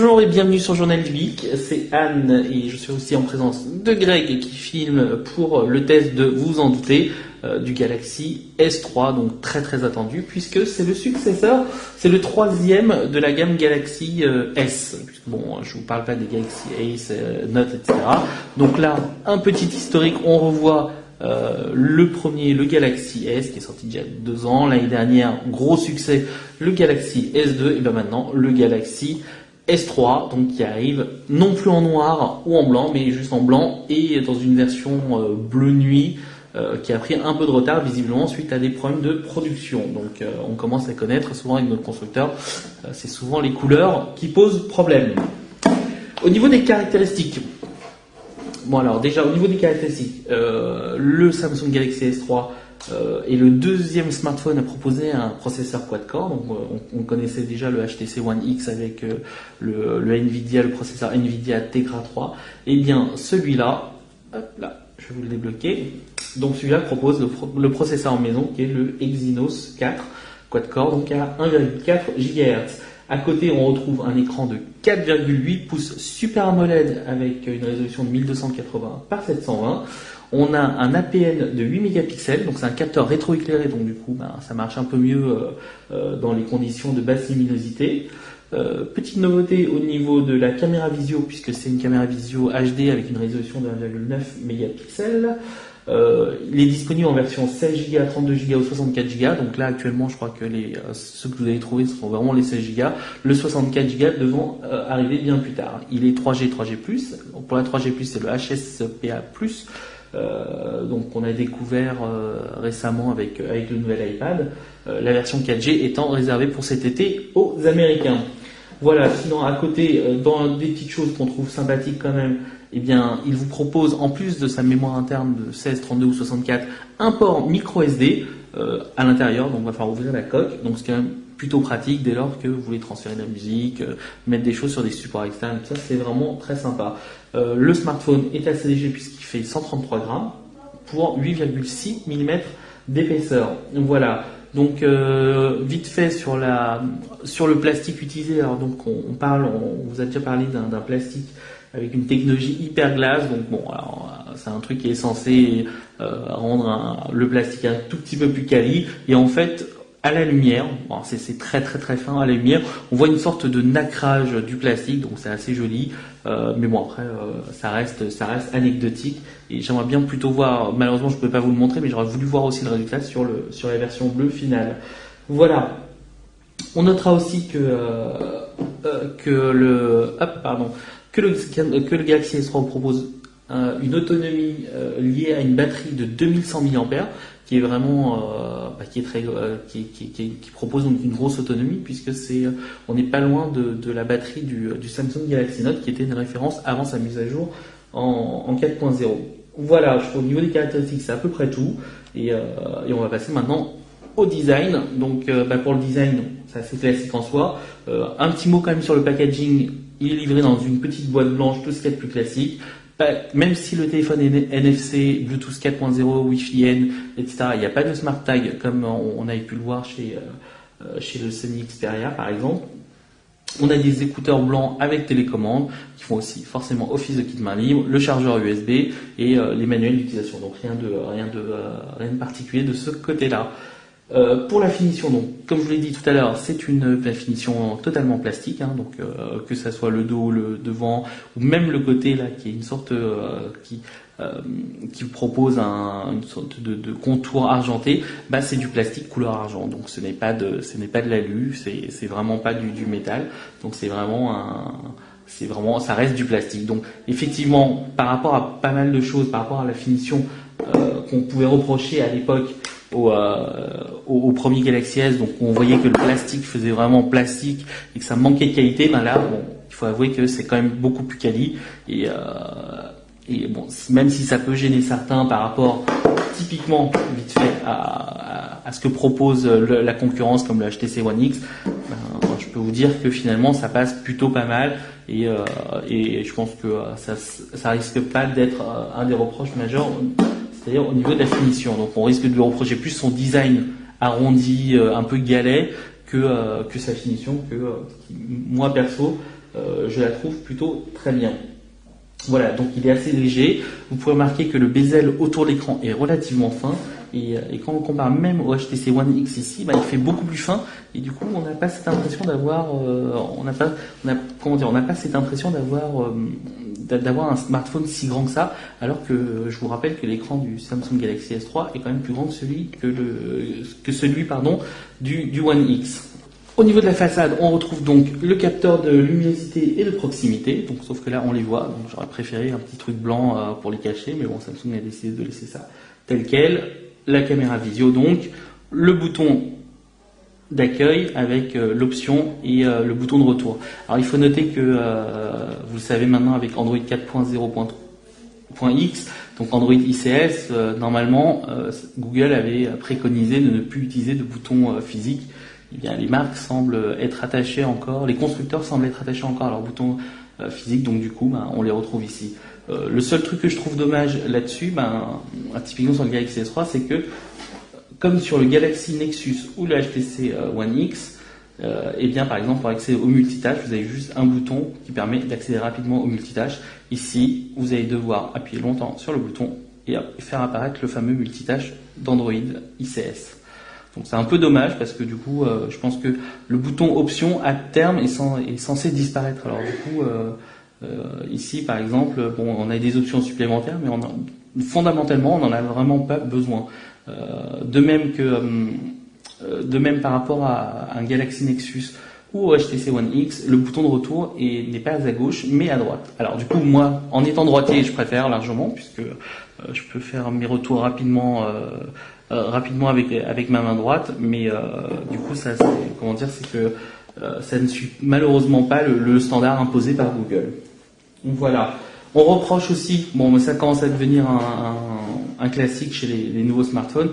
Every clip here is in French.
Bonjour et bienvenue sur Journal du Geek, c'est Anne et je suis aussi en présence de Greg qui filme pour le test de, vous vous en doutez, du Galaxy S3, donc très très attendu puisque c'est le successeur, c'est le troisième de la gamme Galaxy S. Bon, je vous parle pas des Galaxy Ace, Note, etc. Donc là, un petit historique, on revoit le premier, le Galaxy S, qui est sorti déjà il y a 2 ans. L'année dernière, gros succès, le Galaxy S2, et bien maintenant, le Galaxy S3, donc qui arrive non plus en noir ou en blanc, mais juste en blanc et dans une version bleu nuit, qui a pris un peu de retard visiblement suite à des problèmes de production. Donc on commence à connaître souvent avec notre constructeur, c'est souvent les couleurs qui posent problème. Au niveau des caractéristiques, bon alors déjà au niveau des caractéristiques, le Samsung Galaxy S3 est le deuxième smartphone à proposer un processeur quad-core. Donc on connaissait déjà le HTC One X avec le processeur Nvidia Tegra 3. Et bien celui-là, hop là, je vais vous le débloquer. Donc celui-là propose le processeur en maison qui est le Exynos 4 quad-core, donc à 1,4 GHz. À côté, on retrouve un écran de 4,8 pouces Super AMOLED avec une résolution de 1280 par 720. On a un APN de 8 mégapixels, donc c'est un capteur rétroéclairé, donc du coup ça marche un peu mieux dans les conditions de basse luminosité. Petite nouveauté au niveau de la caméra visio, puisque c'est une caméra visio HD avec une résolution de 1,9 mégapixels. Il est disponible en version 16 Go, 32 Go ou 64 Go. Donc là actuellement je crois que ceux que vous allez trouver sont vraiment les 16 Go. Le 64 Go devant arriver bien plus tard. Il est 3G, 3G+. Pour la 3G+, c'est le HSPA+. Donc on a découvert récemment avec le nouvel iPad, la version 4G étant réservée pour cet été aux Américains. Voilà, sinon à côté, dans des petites choses qu'on trouve sympathiques quand même, eh bien, il vous propose, en plus de sa mémoire interne de 16, 32 ou 64, un port micro SD à l'intérieur, donc il va falloir ouvrir la coque, donc c'est quand même plutôt pratique dès lors que vous voulez transférer de la musique, mettre des choses sur des supports externes, tout ça c'est vraiment très sympa. Le smartphone est assez léger puisqu'il fait 133 grammes pour 8,6 mm d'épaisseur. Voilà. Donc vite fait sur le plastique utilisé. Alors donc on vous a déjà parlé d'un plastique avec une technologie hyper glace. Donc bon, alors c'est un truc qui est censé rendre le plastique un tout petit peu plus quali. Et en fait, à la lumière, bon, c'est très très très fin à la lumière, on voit une sorte de nacrage du plastique, donc c'est assez joli. Mais bon après ça reste anecdotique et j'aimerais bien plutôt voir, malheureusement je ne peux pas vous le montrer, mais j'aurais voulu voir aussi le résultat sur la version bleue finale. Voilà. On notera aussi que le Galaxy S3 propose une autonomie liée à une batterie de 2100 mAh qui est vraiment qui propose donc une grosse autonomie puisque on n'est pas loin de la batterie du Samsung Galaxy Note qui était une référence avant sa mise à jour en 4.0. Voilà, je trouve au niveau des caractéristiques c'est à peu près tout et on va passer maintenant au design. Donc pour le design c'est assez classique en soi. Un petit mot quand même sur le packaging, il est livré dans une petite boîte blanche, tout ce qu'il y a de plus classique. Même si le téléphone est NFC, Bluetooth 4.0, Wi-Fi N, etc., il n'y a pas de smart tag comme on avait pu le voir chez le Sony Xperia par exemple. On a des écouteurs blancs avec télécommande qui font aussi forcément office de kit main libre, le chargeur USB et les manuels d'utilisation. Donc rien de particulier de ce côté-là. Pour la finition, donc, comme je vous l'ai dit tout à l'heure, c'est une finition totalement plastique, hein, donc que ça soit le dos, le devant, ou même le côté là, qui est une sorte qui propose une sorte de contour argenté, c'est du plastique couleur argent. Donc ce n'est pas de l'alu, c'est vraiment pas du métal. Donc c'est vraiment ça reste du plastique. Donc effectivement, par rapport à pas mal de choses, par rapport à la finition qu'on pouvait reprocher à l'époque au premier Galaxy S, donc on voyait que le plastique faisait vraiment plastique et que ça manquait de qualité, là bon, il faut avouer que c'est quand même beaucoup plus quali et bon, même si ça peut gêner certains par rapport typiquement vite fait à ce que propose la concurrence comme le HTC One X, je peux vous dire que finalement ça passe plutôt pas mal et je pense que ça risque pas d'être un des reproches majeurs, c'est-à-dire au niveau de la finition. Donc on risque de lui reprocher plus son design arrondi, un peu galet, que sa finition, moi perso, je la trouve plutôt très bien. Voilà, donc il est assez léger. Vous pouvez remarquer que le bezel autour de l'écran est relativement fin. Et quand on compare même au HTC One X ici, il fait beaucoup plus fin. Et du coup, on n'a pas cette impression d'avoir, on n'a pas cette impression d'avoir un smartphone si grand que ça. Alors que je vous rappelle que l'écran du Samsung Galaxy S3 est quand même plus grand que celui du One X. Au niveau de la façade, on retrouve donc le capteur de luminosité et de proximité, donc sauf que là on les voit, donc j'aurais préféré un petit truc blanc pour les cacher, mais bon, Samsung a décidé de laisser ça tel quel. La caméra visio donc, le bouton d'accueil avec l'option et le bouton de retour. Alors il faut noter que vous le savez maintenant avec Android 4.0.x, donc Android ICS, normalement Google avait préconisé de ne plus utiliser de bouton physique. Eh bien, les marques semblent être attachées encore, les constructeurs semblent être attachés encore à leur bouton physique, donc du coup, on les retrouve ici. Le seul truc que je trouve dommage là-dessus, typiquement sur le Galaxy S3, c'est que, comme sur le Galaxy Nexus ou le HTC One X, eh bien, par exemple, pour accéder au multitâche, vous avez juste un bouton qui permet d'accéder rapidement au multitâche. Ici, vous allez devoir appuyer longtemps sur le bouton et faire apparaître le fameux multitâche d'Android ICS. Donc c'est un peu dommage parce que du coup, je pense que le bouton option à terme est censé disparaître. Alors du coup, ici par exemple, on a des options supplémentaires, mais fondamentalement, on n'en a vraiment pas besoin. De même par rapport à un Galaxy Nexus ou au HTC One X, le bouton de retour n'est pas à gauche, mais à droite. Alors du coup, moi, en étant droitier, je préfère largement, puisque je peux faire mes retours rapidement avec ma main droite, mais du coup, ça ne suit malheureusement pas le standard imposé par Google. Donc voilà. On reproche aussi, mais ça commence à devenir un classique chez les nouveaux smartphones,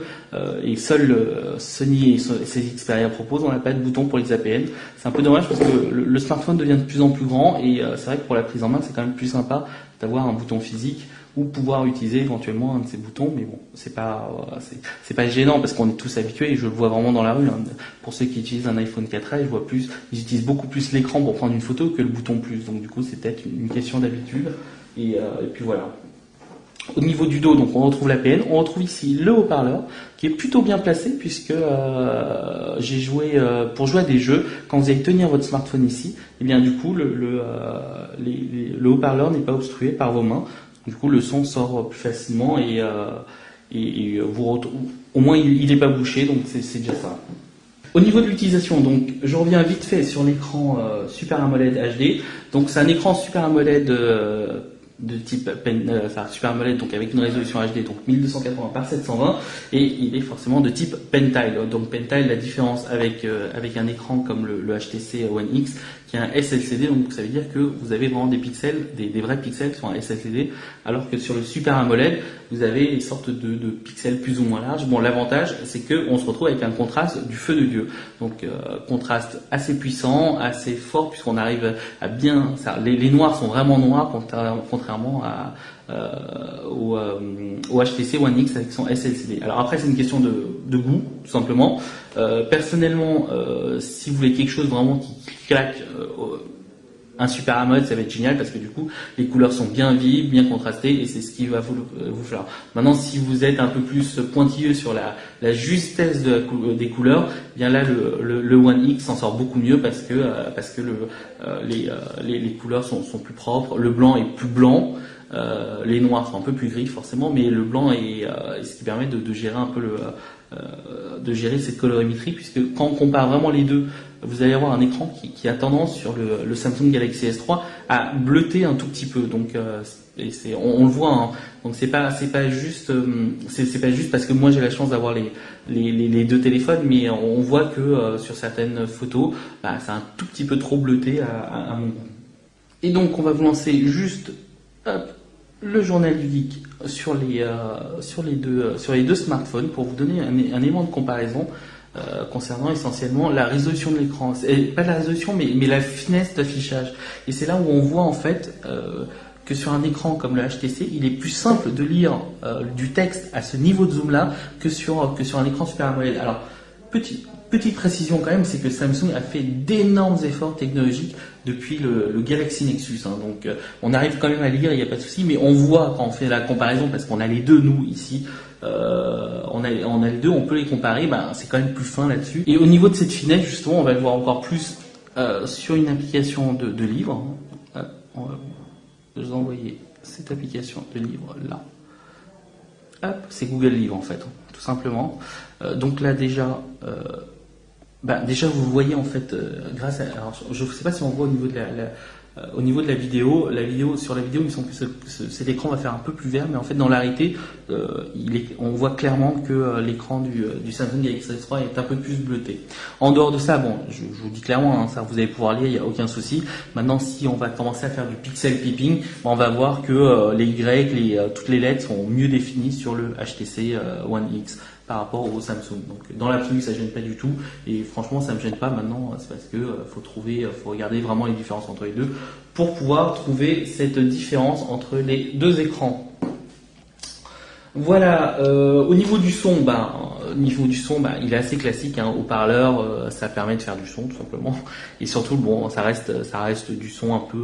et seul Sony et ses Xperia proposent, on n'a pas de bouton pour les APN. C'est un peu dommage parce que le smartphone devient de plus en plus grand, et c'est vrai que pour la prise en main, c'est quand même plus sympa d'avoir un bouton physique ou pouvoir utiliser éventuellement un de ces boutons, mais bon, c'est pas gênant parce qu'on est tous habitués, et je le vois vraiment dans la rue. Pour ceux qui utilisent un iPhone 4S, ils utilisent beaucoup plus l'écran pour prendre une photo que le bouton plus, donc du coup c'est peut-être une question d'habitude, et puis voilà. Au niveau du dos, donc on retrouve l'APN, on retrouve ici le haut-parleur qui est plutôt bien placé puisque pour jouer à des jeux, quand vous allez tenir votre smartphone ici, et bien du coup le haut-parleur n'est pas obstrué par vos mains. Du coup, le son sort plus facilement et au moins il n'est pas bouché, donc c'est déjà ça. Au niveau de l'utilisation, donc je reviens vite fait sur l'écran Super AMOLED HD. Donc c'est un écran Super AMOLED de type Super AMOLED, donc avec une résolution HD, donc 1280 par 720, et il est forcément de type Pentile. Donc Pentile, la différence avec un écran comme le HTC One X, qui est un SLCD, donc ça veut dire que vous avez vraiment des pixels, des vrais pixels qui sont un SLCD, alors que sur le Super AMOLED, vous avez une sorte de pixels plus ou moins larges. Bon, l'avantage, c'est qu'on se retrouve avec un contraste du feu de Dieu. Donc, contraste assez puissant, assez fort, puisqu'on arrive à bien... Les noirs sont vraiment noirs, contrairement au HTC One X avec son SLCD. Alors après, c'est une question de goût, tout simplement. Personnellement, si vous voulez quelque chose vraiment qui claque, un Super AMOLED, ça va être génial parce que du coup, les couleurs sont bien vives, bien contrastées, et c'est ce qui va vous falloir. Maintenant, si vous êtes un peu plus pointilleux sur la justesse des couleurs, eh bien là, le One X s'en sort beaucoup mieux parce que les couleurs sont plus propres, le blanc est plus blanc. Les noirs sont un peu plus gris forcément, mais le blanc est ce qui permet de gérer un peu de gérer cette colorimétrie, puisque quand on compare vraiment les deux, vous allez avoir un écran qui a tendance sur le Samsung Galaxy S3 à bleuter un tout petit peu. Donc on le voit, hein. Donc c'est pas juste parce que moi j'ai la chance d'avoir les deux téléphones, mais on voit que sur certaines photos, c'est un tout petit peu trop bleuté à mon goût. Et donc on va vous lancer juste le journal du geek sur les deux smartphones pour vous donner un élément de comparaison concernant essentiellement la résolution de l'écran. Pas la résolution, mais la finesse d'affichage. Et c'est là où on voit en fait que sur un écran comme le HTC, il est plus simple de lire du texte à ce niveau de zoom là que sur un écran Super AMOLED. Alors Petite précision quand même, c'est que Samsung a fait d'énormes efforts technologiques depuis le Galaxy Nexus. Hein. Donc on arrive quand même à lire, il n'y a pas de souci, mais on voit quand on fait la comparaison, parce qu'on a les deux nous ici, on a les deux, on peut les comparer, c'est quand même plus fin là-dessus. Et au niveau de cette finesse, justement, on va le voir encore plus sur une application de livre. On va vous envoyer cette application de livre là. Hop, c'est Google Livre en fait, tout simplement. Donc là déjà, déjà vous voyez en fait, grâce à, alors je ne sais pas si on voit au niveau de au niveau de la vidéo, sur la vidéo, il me semble que cet écran va faire un peu plus vert, mais en fait dans la réalité, on voit clairement que l'écran du Samsung Galaxy S3 est un peu plus bleuté. En dehors de ça, bon, je vous dis clairement, hein, ça vous allez pouvoir lire, il n'y a aucun souci. Maintenant, si on va commencer à faire du pixel peeping, on va voir que les Y, toutes les lettres sont mieux définies sur le HTC One X par rapport au Samsung. Donc dans l'absolu, ça ne gêne pas du tout. Et franchement, ça ne me gêne pas maintenant. C'est parce que faut regarder vraiment les différences entre les deux pour pouvoir trouver cette différence entre les deux écrans. Voilà. Au niveau du son, il est assez classique. Hein, haut-parleur, ça permet de faire du son tout simplement. Et surtout, bon, ça reste du son un peu.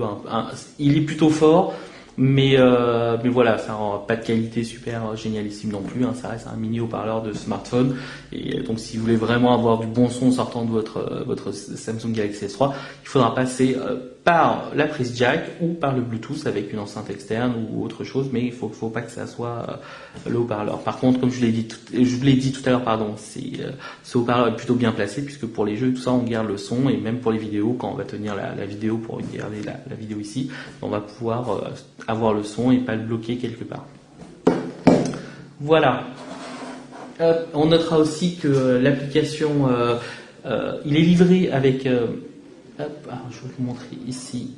Il est plutôt fort. Mais voilà, ça n'a pas de qualité super génialissime non plus, hein, ça reste un mini haut-parleur de smartphone. Et donc si vous voulez vraiment avoir du bon son sortant de votre Samsung Galaxy S3, il faudra passer par la prise jack ou par le Bluetooth avec une enceinte externe ou autre chose, mais il faut pas que ça soit le haut-parleur. Par contre, comme je vous l'ai dit tout à l'heure, pardon, ce haut-parleur est plutôt bien placé puisque pour les jeux et tout ça, on garde le son, et même pour les vidéos, quand on va tenir la vidéo pour regarder la vidéo ici, on va pouvoir avoir le son et pas le bloquer quelque part. Voilà. On notera aussi que l'application, il est livré avec... je vais vous montrer ici.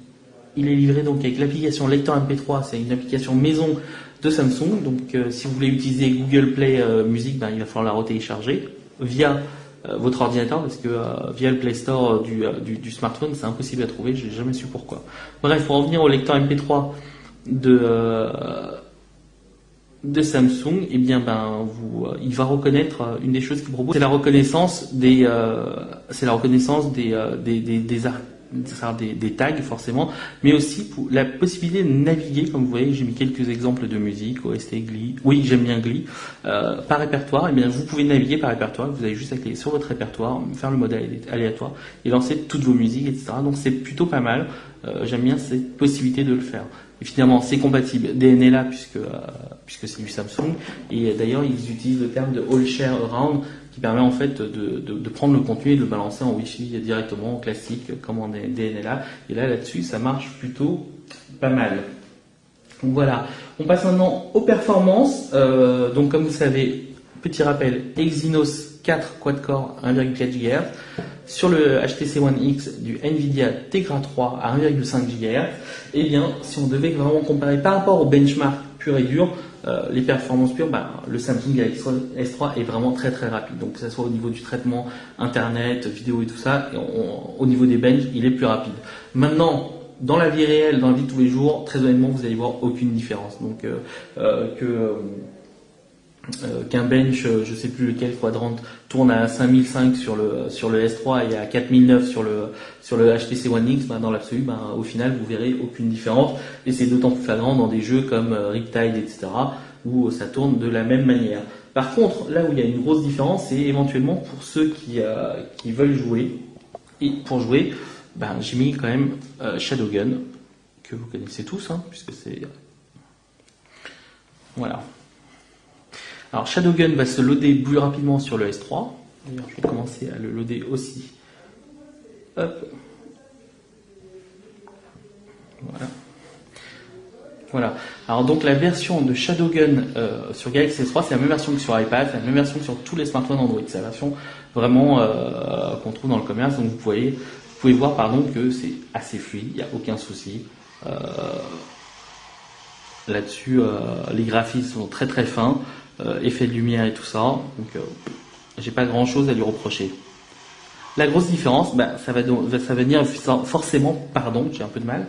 Il est livré donc avec l'application lecteur MP3, c'est une application maison de Samsung. Donc si vous voulez utiliser Google Play Music, il va falloir la retélécharger via votre ordinateur, parce que via le Play Store du smartphone, c'est impossible à trouver, j'ai jamais su pourquoi. Bref, pour revenir au lecteur MP3 de Samsung, et bien il va reconnaître une des choses qu'il propose, c'est la reconnaissance des tags forcément, mais aussi pour la possibilité de naviguer, comme vous voyez, j'ai mis quelques exemples de musique, OST, Glee, oui j'aime bien Glee, par répertoire. Et bien vous pouvez naviguer par répertoire, vous avez juste à cliquer sur votre répertoire, faire le mode aléatoire et lancer toutes vos musiques, etc. Donc c'est plutôt pas mal, j'aime bien cette possibilité de le faire. Et finalement c'est compatible DNLA puisque c'est du Samsung, et d'ailleurs ils utilisent le terme de All Share Around qui permet en fait de prendre le contenu et de le balancer en Wi-Fi directement en classique comme en DNLA, et là-dessus ça marche plutôt pas mal. Donc voilà, on passe maintenant aux performances. Donc comme vous savez, petit rappel, Exynos 4 quad-core 1,4 GHz sur le HTC One X du Nvidia Tegra 3 à 1,5 GHz. Et bien si on devait vraiment comparer par rapport au benchmark pur et dur, les performances pures, le Samsung Galaxy S3 est vraiment très très rapide. Donc que ce soit au niveau du traitement internet, vidéo et tout ça, au niveau des benches, il est plus rapide. Maintenant, dans la vie réelle, dans la vie de tous les jours, très honnêtement, vous allez voir aucune différence. Donc qu'un bench, je sais plus lequel quadrant, tourne à 5005 sur le S3 et à 4009 sur le HTC One X, dans l'absolu, au final vous verrez aucune différence, et c'est d'autant plus flagrant dans des jeux comme Riptide, etc., où ça tourne de la même manière. Par contre, là où il y a une grosse différence, c'est éventuellement pour ceux qui veulent jouer, et pour jouer, j'ai mis quand même Shadowgun, que vous connaissez tous, puisque c'est... Voilà. Alors Shadowgun va se loader plus rapidement sur le S3. D'ailleurs, je vais commencer à le loader aussi. Hop. Voilà. Alors donc la version de Shadowgun sur Galaxy S3, c'est la même version que sur iPad, c'est la même version que sur tous les smartphones Android. C'est la version vraiment qu'on trouve dans le commerce. Donc vous pouvez voir que c'est assez fluide, il n'y a aucun souci. Là-dessus, les graphismes sont très très fins. Effet de lumière et tout ça, donc j'ai pas grand chose à lui reprocher. La grosse différence, ça va venir forcément, pardon, j'ai un peu de mal,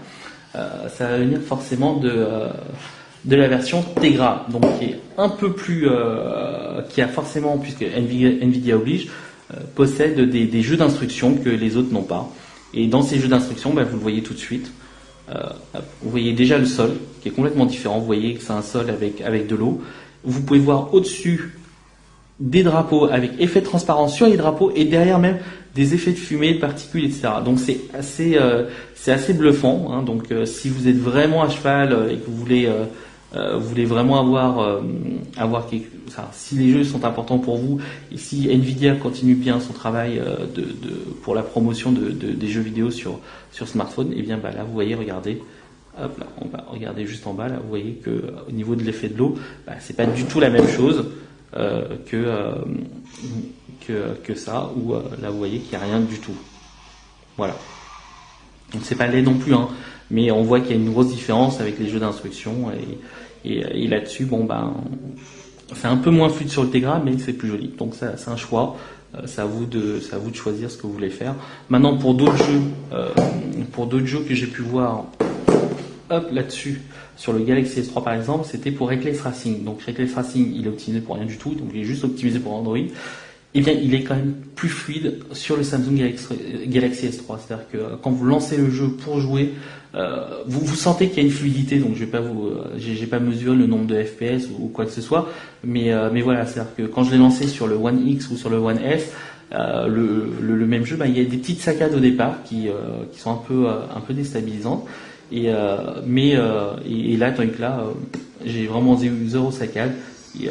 ça va venir forcément de la version Tegra, donc qui est un peu plus, qui a forcément, puisque Nvidia oblige, possède des jeux d'instructions que les autres n'ont pas. Et dans ces jeux d'instructions, vous le voyez tout de suite. Vous voyez déjà le sol qui est complètement différent. Vous voyez que c'est un sol avec de l'eau. Vous pouvez voir au-dessus des drapeaux avec effet de transparence sur les drapeaux et derrière même des effets de fumée, de particules, etc. Donc c'est assez bluffant. Hein. Donc si vous êtes vraiment à cheval et que vous voulez vraiment avoir si les jeux sont importants pour vous et si Nvidia continue bien son travail pour la promotion des jeux vidéo sur smartphone, et bien là vous voyez, regardez, hop là, on va regarder juste en bas là, vous voyez que au niveau de l'effet de l'eau, c'est pas du tout la même chose que ça, où là vous voyez qu'il n'y a rien du tout. Voilà. Donc c'est pas laid non plus, hein, mais on voit qu'il y a une grosse différence avec les jeux d'instruction et là-dessus, c'est un peu moins fluide sur le Tegra, mais c'est plus joli. Donc ça, c'est un choix. C'est à vous de choisir ce que vous voulez faire. Maintenant, pour d'autres jeux que j'ai pu voir, hop là-dessus, sur le Galaxy S3 par exemple, c'était pour Reckless Racing. Donc Reckless Racing, il est optimisé pour rien du tout, donc il est juste optimisé pour Android. Eh bien, il est quand même plus fluide sur le Samsung Galaxy S3. C'est-à-dire que quand vous lancez le jeu pour jouer, vous sentez qu'il y a une fluidité. Donc, j'ai pas mesuré le nombre de FPS ou quoi que ce soit, mais voilà, c'est-à-dire que quand je l'ai lancé sur le One X ou sur le One S, le même jeu, il y a des petites saccades au départ qui sont un peu déstabilisantes. Et là, tandis que là, j'ai vraiment zéro saccade. Et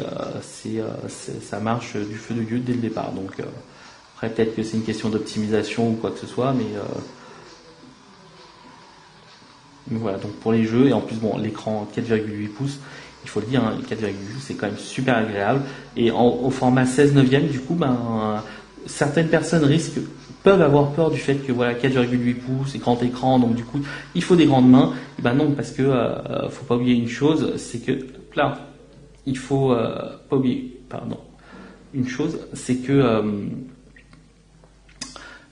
ça marche du feu de Dieu dès le départ. Donc après peut-être que c'est une question d'optimisation ou quoi que ce soit, mais voilà. Donc pour les jeux, et en plus l'écran 4,8 pouces, il faut le dire, 4,8 c'est quand même super agréable. Et au format 16/9, du coup, certaines personnes peuvent avoir peur du fait que 4,8 pouces, c'est grand écran, donc du coup il faut des grandes mains. Et non, parce que faut pas oublier une chose, c'est que là, il faut pas oublier, une chose, c'est que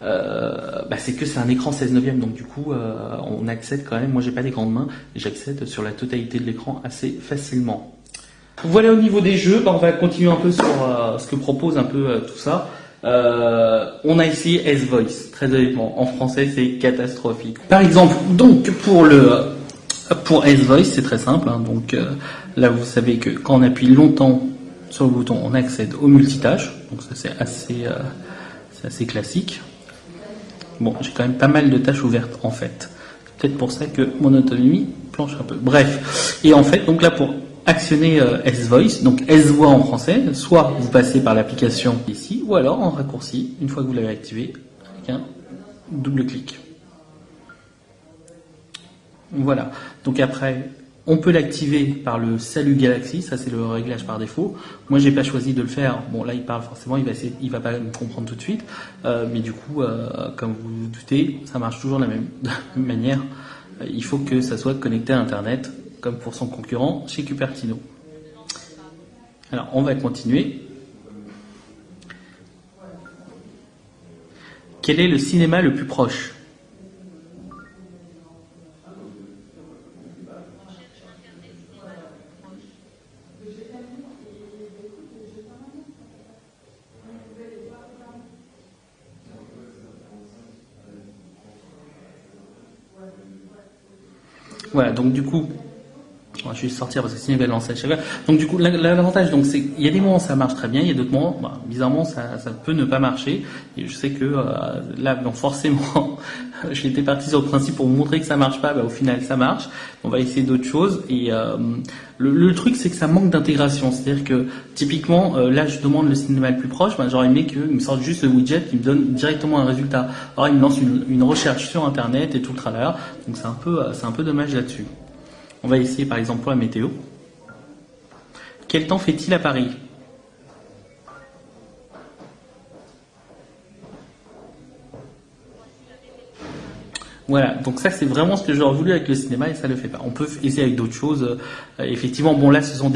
c'est un écran 16/9, donc du coup on accède quand même, moi j'ai pas des grandes mains, et j'accède sur la totalité de l'écran assez facilement. Voilà au niveau des jeux, on va continuer un peu sur ce que propose un peu tout ça. On a essayé S-Voice, très honnêtement, en français c'est catastrophique. Par exemple, donc pour S-Voice, c'est très simple. Hein, donc là, vous savez que quand on appuie longtemps sur le bouton, on accède aux multitâches. Donc ça, c'est assez classique. Bon, j'ai quand même pas mal de tâches ouvertes en fait. C'est peut-être pour ça que mon autonomie planche un peu. Bref. Et en fait, donc là, pour actionner S-Voice, donc S-Voix en français, soit vous passez par l'application ici, ou alors en raccourci, une fois que vous l'avez activé, avec un double clic. Voilà, donc après, on peut l'activer par le Salut Galaxy, ça c'est le réglage par défaut. Moi j'ai pas choisi de le faire, bon là il parle forcément, il va pas me comprendre tout de suite, mais du coup, comme vous vous doutez, ça marche toujours de la même manière. Il faut que ça soit connecté à Internet, comme pour son concurrent chez Cupertino. Alors on va continuer. Quel est le cinéma le plus proche ? Voilà, donc du coup, je vais sortir parce que sinon il va lancer à chaque fois. Donc du coup, l'avantage, donc c'est, il y a des moments où ça marche très bien, il y a d'autres moments, bizarrement, ça peut ne pas marcher. Et je sais que là, donc forcément, j'étais parti sur le principe pour vous montrer que ça marche pas. Au final, ça marche. On va essayer d'autres choses. Et le truc, c'est que ça manque d'intégration. C'est-à-dire que typiquement, là, je demande le cinéma le plus proche. J'aurais aimé qu'il me sorte juste le widget qui me donne directement un résultat. Alors, il me lance une recherche sur Internet et tout le tralala. Donc c'est un peu dommage là-dessus. On va essayer par exemple pour la météo. Quel temps fait-il à Paris ? Voilà, donc ça c'est vraiment ce que j'aurais voulu avec le cinéma et ça le fait pas. On peut essayer avec d'autres choses. Effectivement, bon là ce sont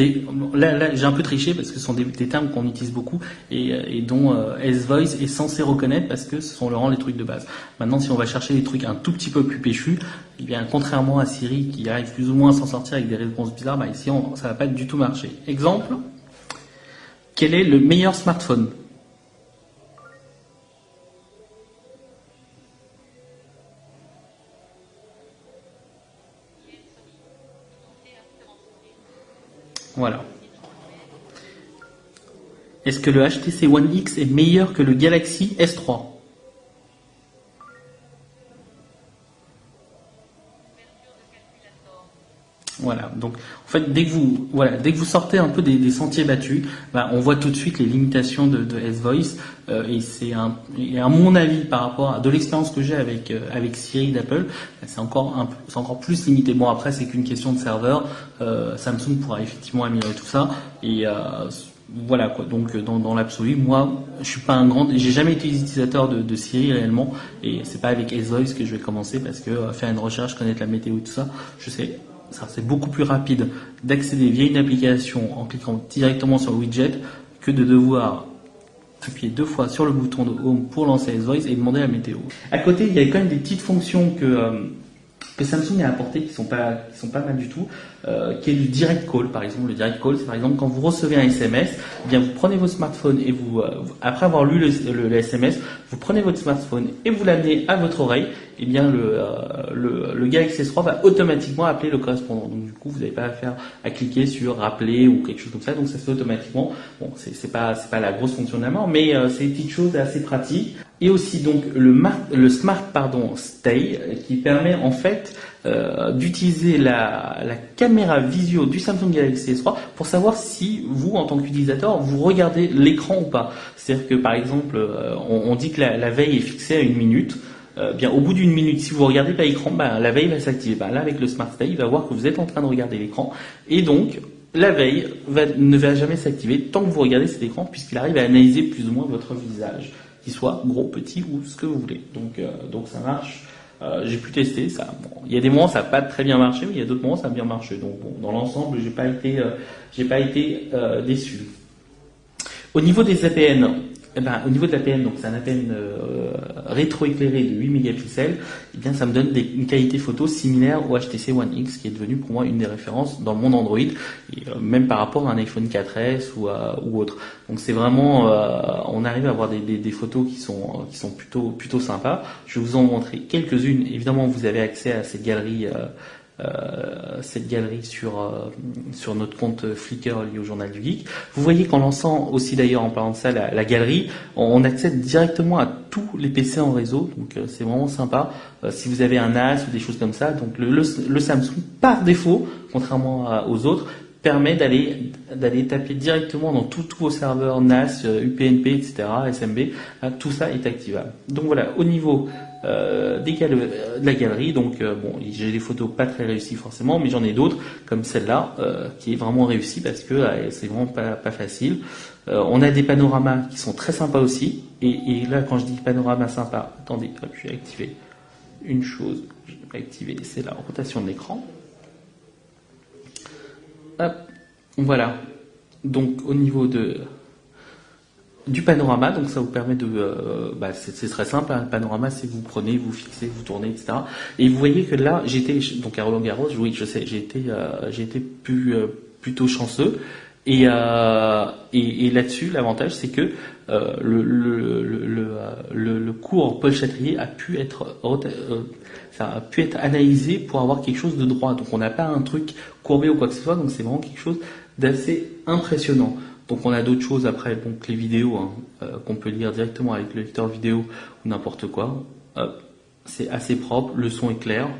là j'ai un peu triché parce que ce sont des termes qu'on utilise beaucoup et dont S-Voice est censé reconnaître parce que ce sont vraiment les trucs de base. Maintenant, si on va chercher des trucs un tout petit peu plus péchus, eh bien contrairement à Siri qui arrive plus ou moins à s'en sortir avec des réponses bizarres, ici ça va pas du tout marcher. Exemple, quel est le meilleur smartphone ? Voilà. Est-ce que le HTC One X est meilleur que le Galaxy S3? Voilà, donc en fait dès que vous sortez un peu des sentiers battus, bah, on voit tout de suite les limitations de S-Voice et à mon avis par rapport à de l'expérience que j'ai avec Siri d'Apple, bah, c'est encore plus limité. Bon après c'est qu'une question de serveur, Samsung pourra effectivement améliorer tout ça et voilà quoi. Donc dans l'absolu, moi je suis pas j'ai jamais été utilisateur de Siri réellement et c'est pas avec S-Voice que je vais commencer parce que faire une recherche, connaître la météo et tout ça, je sais. Ça, c'est beaucoup plus rapide d'accéder via une application en cliquant directement sur le widget que de devoir appuyer 2 fois sur le bouton de Home pour lancer S-Voice et demander la météo. À côté, il y a quand même des petites fonctions que Samsung a apporté qui sont pas mal du tout, qui est le direct call par exemple. Le direct call, c'est par exemple quand vous recevez un SMS, eh bien vous prenez votre smartphone et après avoir lu le SMS, vous prenez votre smartphone et vous l'amenez à votre oreille, et bien le Galaxy S3 va automatiquement appeler le correspondant. Donc du coup vous n'avez pas à cliquer sur rappeler ou quelque chose comme ça, donc ça se fait automatiquement. Bon, c'est pas la grosse fonction de la main, mais c'est des petites choses assez pratiques. Et aussi donc le Smart Stay qui permet en fait d'utiliser la caméra visio du Samsung Galaxy S3 pour savoir si vous en tant qu'utilisateur vous regardez l'écran ou pas. C'est-à-dire que par exemple on dit que la veille est fixée à 1 minute. Bien au bout d'1 minute, si vous regardez pas l'écran, la veille va s'activer. Là avec le Smart Stay, il va voir que vous êtes en train de regarder l'écran et donc la veille ne va jamais s'activer tant que vous regardez cet écran puisqu'il arrive à analyser plus ou moins votre visage, qu'il soit gros, petit ou ce que vous voulez. Donc ça marche. J'ai pu tester ça. Bon, il y a des moments ça n'a pas très bien marché, mais il y a d'autres moments ça a bien marché. Donc bon, dans l'ensemble, j'ai pas été déçu. Au niveau des APN, au niveau de l'APN, donc c'est un APN rétroéclairé de 8 mégapixels, eh bien ça me donne une qualité photo similaire au HTC One X, qui est devenu pour moi une des références dans le monde Android, et même par rapport à un iPhone 4S ou autre. Donc c'est vraiment, on arrive à avoir des photos qui sont plutôt sympas. Je vais vous en montrer quelques-unes. Évidemment, vous avez accès à cette galerie sur notre compte Flickr lié au Journal du Geek. Vous voyez qu'en lançant aussi d'ailleurs, en parlant de ça, la galerie, on accède directement à tous les PC en réseau, donc c'est vraiment sympa. Si vous avez un NAS ou des choses comme ça, donc le Samsung par défaut, contrairement aux autres, permet d'aller taper directement dans tous vos serveurs NAS, UPnP, etc., SMB, tout ça est activable. Donc voilà, au niveau de la galerie, donc bon, j'ai des photos pas très réussies forcément, mais j'en ai d'autres comme celle-là qui est vraiment réussie parce que c'est vraiment pas facile. On a des panoramas qui sont très sympas aussi, et là quand je dis panorama sympa, attendez, hop, je vais activer une chose, je vais activer, c'est la rotation de l'écran. Hop, voilà. Donc au niveau du panorama, donc ça vous permet c'est très simple, hein, le panorama c'est vous prenez, vous fixez, vous tournez, etc. Et vous voyez que là, donc à Roland-Garros, oui, je sais, j'ai été plutôt chanceux. Et là-dessus, l'avantage c'est que le cours Paul Chatrier a pu être analysé pour avoir quelque chose de droit. Donc on n'a pas un truc courbé ou quoi que ce soit, donc c'est vraiment quelque chose d'assez impressionnant. Donc on a d'autres choses après, donc les vidéos qu'on peut lire directement avec le lecteur vidéo ou n'importe quoi. C'est assez propre, le son est clair.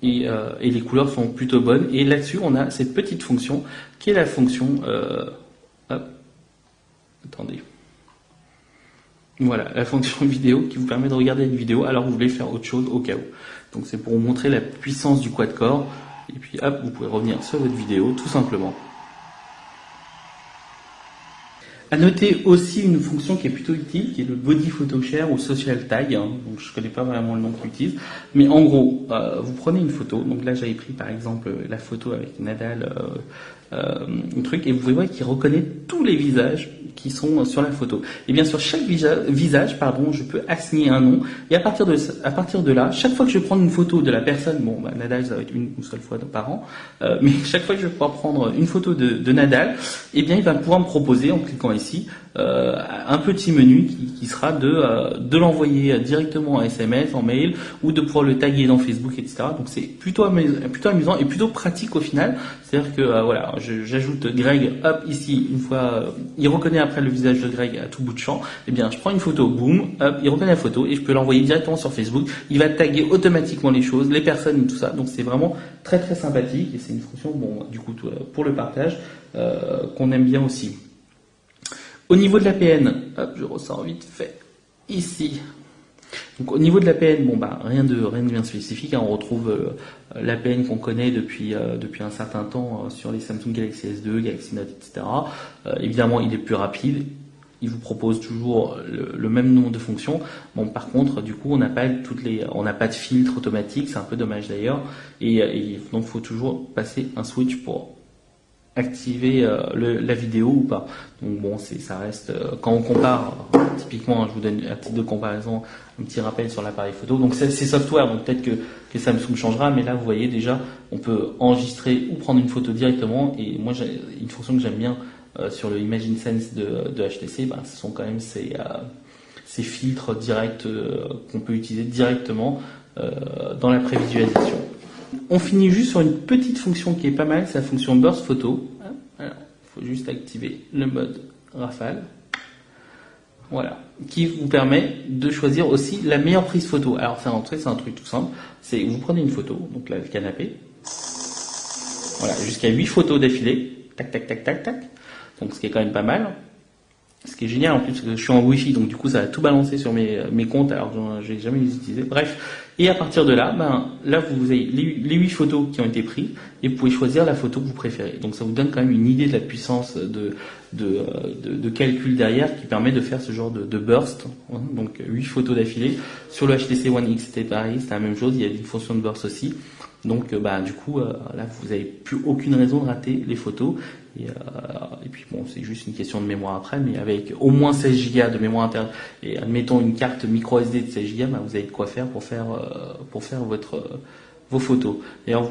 Et les couleurs sont plutôt bonnes. Et là-dessus, on a cette petite fonction qui est la fonction... attendez. Voilà, la fonction vidéo qui vous permet de regarder une vidéo alors que vous voulez faire autre chose au cas où. Donc c'est pour vous montrer la puissance du quad-core. Et puis hop, vous pouvez revenir sur votre vidéo tout simplement. À noter aussi une fonction qui est plutôt utile, qui est le Body Photo Share ou Social Tag. Donc je connais pas vraiment le nom qu'il utilise, mais en gros, vous prenez une photo. Donc là, j'avais pris par exemple la photo avec Nadal, un truc, et vous voyez qu'il reconnaît tous les visages qui sont sur la photo. Et bien sur chaque visage, je peux assigner un nom. Et à partir de là, chaque fois que je vais prendre une photo de la personne, Nadal, ça va être une seule fois par an, mais chaque fois que je vais pouvoir prendre une photo de Nadal, et bien il va pouvoir me proposer en cliquant ici ici un petit menu qui sera de l'envoyer directement en SMS, en mail, ou de pouvoir le taguer dans Facebook, etc. Donc c'est plutôt amusant et plutôt pratique au final. C'est-à-dire que voilà, j'ajoute Greg, hop, ici, une fois, il reconnaît après le visage de Greg à tout bout de champ. Eh bien, je prends une photo, boum, hop, il reconnaît la photo et je peux l'envoyer directement sur Facebook. Il va taguer automatiquement les choses, les personnes, tout ça. Donc c'est vraiment très très sympathique et c'est une fonction, bon, du coup, pour le partage, qu'on aime bien aussi. Au niveau de l'APN, hop, je ressors vite fait ici. Donc au niveau de l'APN, bon bah rien de bien spécifique, hein, on retrouve l'APN qu'on connaît depuis un certain temps sur les Samsung Galaxy S2, Galaxy Note, etc. Évidemment, il est plus rapide. Il vous propose toujours le même nombre de fonctions. Bon, par contre, du coup, on n'a pas de filtre automatique, c'est un peu dommage d'ailleurs. Et donc, faut toujours passer un switch pour activer la vidéo ou pas. Donc bon, ça reste quand on compare, typiquement, je vous donne un titre de comparaison, un petit rappel sur l'appareil photo. Donc c'est software, donc peut-être que Samsung changera, mais là vous voyez déjà, on peut enregistrer ou prendre une photo directement. Et moi, j'ai une fonction que j'aime bien sur le Imagine Sense de HTC, ce sont quand même ces filtres directs qu'on peut utiliser directement dans la prévisualisation. On finit juste sur une petite fonction qui est pas mal, c'est la fonction Burst Photo. Alors, il faut juste activer le mode rafale. Voilà, qui vous permet de choisir aussi la meilleure prise photo. Alors, c'est un truc tout simple. C'est vous prenez une photo, donc là, le canapé. Voilà, jusqu'à 8 photos d'affilée. Tac, tac, tac, tac, tac. Donc, ce qui est quand même pas mal. Ce qui est génial en plus, parce que je suis en Wi-Fi, donc du coup ça va tout balancer sur mes comptes, alors je n'ai jamais les utilisé. Bref, et à partir de là, là vous avez les 8 photos qui ont été prises, et vous pouvez choisir la photo que vous préférez. Donc ça vous donne quand même une idée de la puissance de calcul derrière qui permet de faire ce genre de burst. Donc 8 photos d'affilée. Sur le HTC One X c'était pareil, c'était la même chose, il y a une fonction de burst aussi. Donc du coup là vous n'avez plus aucune raison de rater les photos et puis bon c'est juste une question de mémoire après, mais avec au moins 16 Go de mémoire interne et admettons une carte micro SD de 16 Go, vous avez de quoi faire pour faire vos photos. D'ailleurs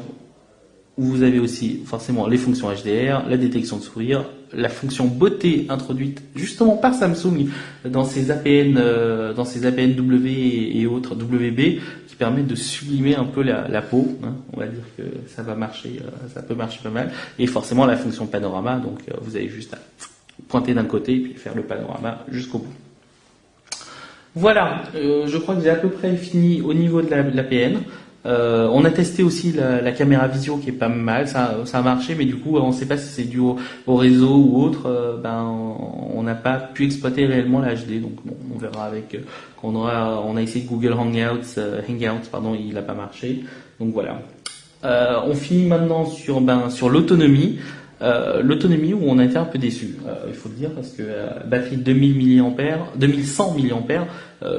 vous avez aussi forcément les fonctions HDR, la détection de sourire, la fonction beauté introduite justement par Samsung dans ses APN W et autres WB qui permettent de sublimer un peu la peau. On va dire que ça va marcher, ça peut marcher pas mal. Et forcément la fonction panorama, donc vous avez juste à pointer d'un côté et puis faire le panorama jusqu'au bout. Voilà, je crois que j'ai à peu près fini au niveau de l'APN. On a testé aussi la caméra visio qui est pas mal, ça a marché, mais du coup on ne sait pas si c'est dû au réseau ou autre. On n'a pas pu exploiter réellement la HD, donc bon, on verra avec quand on a essayé Google Hangouts, il n'a pas marché, donc voilà. On finit maintenant sur l'autonomie. L'autonomie où on a été un peu déçu, il faut le dire, parce que batterie de 2100 mAh,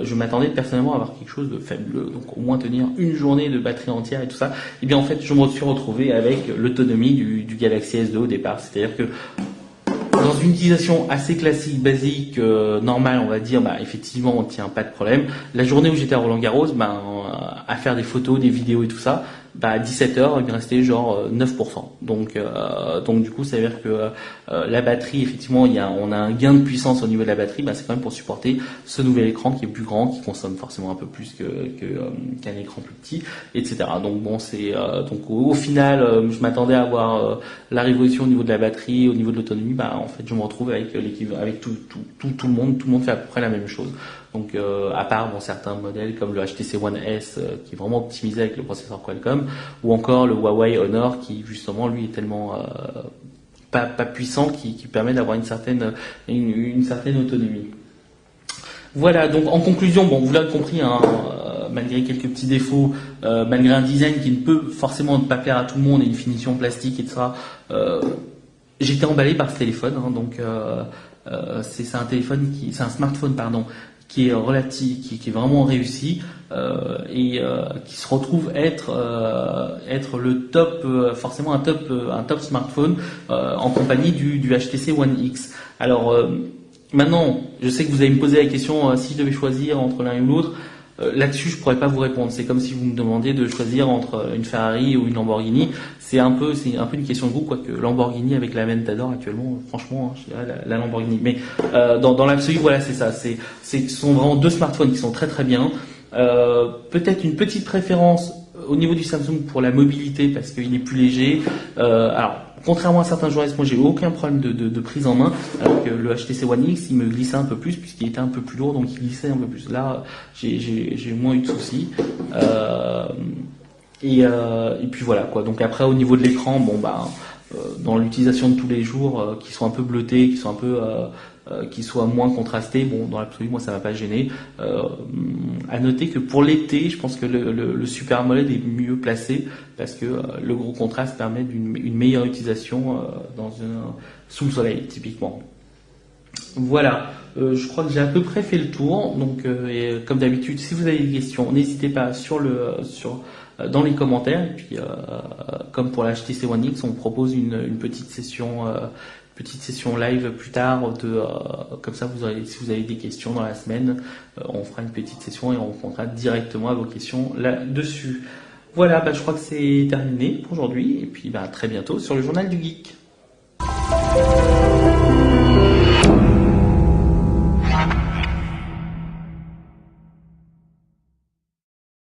je m'attendais personnellement à avoir quelque chose de fabuleux, donc au moins tenir une journée de batterie entière et tout ça. Et bien en fait je me suis retrouvé avec l'autonomie du Galaxy S2 au départ, c'est-à-dire que dans une utilisation assez classique, basique, normale, on va dire, effectivement, on tient pas de problème. La journée où j'étais à Roland-Garros, à faire des photos, des vidéos et tout ça, à 17h, il me restait genre 9%. Donc du coup, ça veut dire que la batterie, effectivement, on a un gain de puissance au niveau de la batterie, c'est quand même pour supporter ce nouvel écran qui est plus grand, qui consomme forcément un peu plus qu'un écran plus petit, etc. Donc bon, donc au final, je m'attendais à avoir la révolution au niveau de la batterie, au niveau de l'autonomie. En fait, je me retrouve avec tout le monde fait à peu près la même chose. Donc à part certains modèles comme le HTC One S qui est vraiment optimisé avec le processeur Qualcomm, ou encore le Huawei Honor qui justement lui est tellement pas puissant qui permet d'avoir une certaine autonomie. Voilà, donc en conclusion, vous l'avez compris, malgré quelques petits défauts, malgré un design qui ne peut forcément pas plaire à tout le monde et une finition plastique, etc. J'étais emballé par ce téléphone, donc c'est un smartphone qui est relatif, qui est vraiment réussi et qui se retrouve être le top, forcément un top smartphone en compagnie du HTC One X. Alors maintenant, je sais que vous allez me poser la question si je devais choisir entre l'un et l'autre. Là-dessus, je pourrais pas vous répondre. C'est comme si vous me demandiez de choisir entre une Ferrari ou une Lamborghini. C'est un peu une question de goût, quoique Lamborghini avec la Aventador actuellement, franchement, je dirais la Lamborghini. Mais dans l'absolu, voilà, c'est ça. Ce sont vraiment deux smartphones qui sont très très bien. Peut-être une petite préférence au niveau du Samsung pour la mobilité parce qu'il est plus léger. Alors, contrairement à certains journalistes, moi j'ai aucun problème de prise en main, alors que le HTC One X il me glissait un peu plus puisqu'il était un peu plus lourd, donc il glissait un peu plus. Là, j'ai moins eu de soucis. Et puis voilà quoi. Donc après au niveau de l'écran, bon bah dans l'utilisation de tous les jours, qui sont un peu bleutés, qui sont un peu qui soient moins contrastés, bon dans l'absolu moi ça m'a pas gêné. À noter que pour l'été, je pense que le Super AMOLED est mieux placé parce que le gros contraste permet une meilleure utilisation sous le soleil typiquement. Voilà, je crois que j'ai à peu près fait le tour. Donc, comme d'habitude, si vous avez des questions, n'hésitez pas dans les commentaires. Et puis, comme pour la HTC One X, on propose une petite session live plus tard. Comme ça, si vous avez des questions dans la semaine, on fera une petite session et on répondra directement à vos questions là-dessus. Voilà, je crois que c'est terminé pour aujourd'hui. Et puis, à très bientôt sur le Journal du Geek.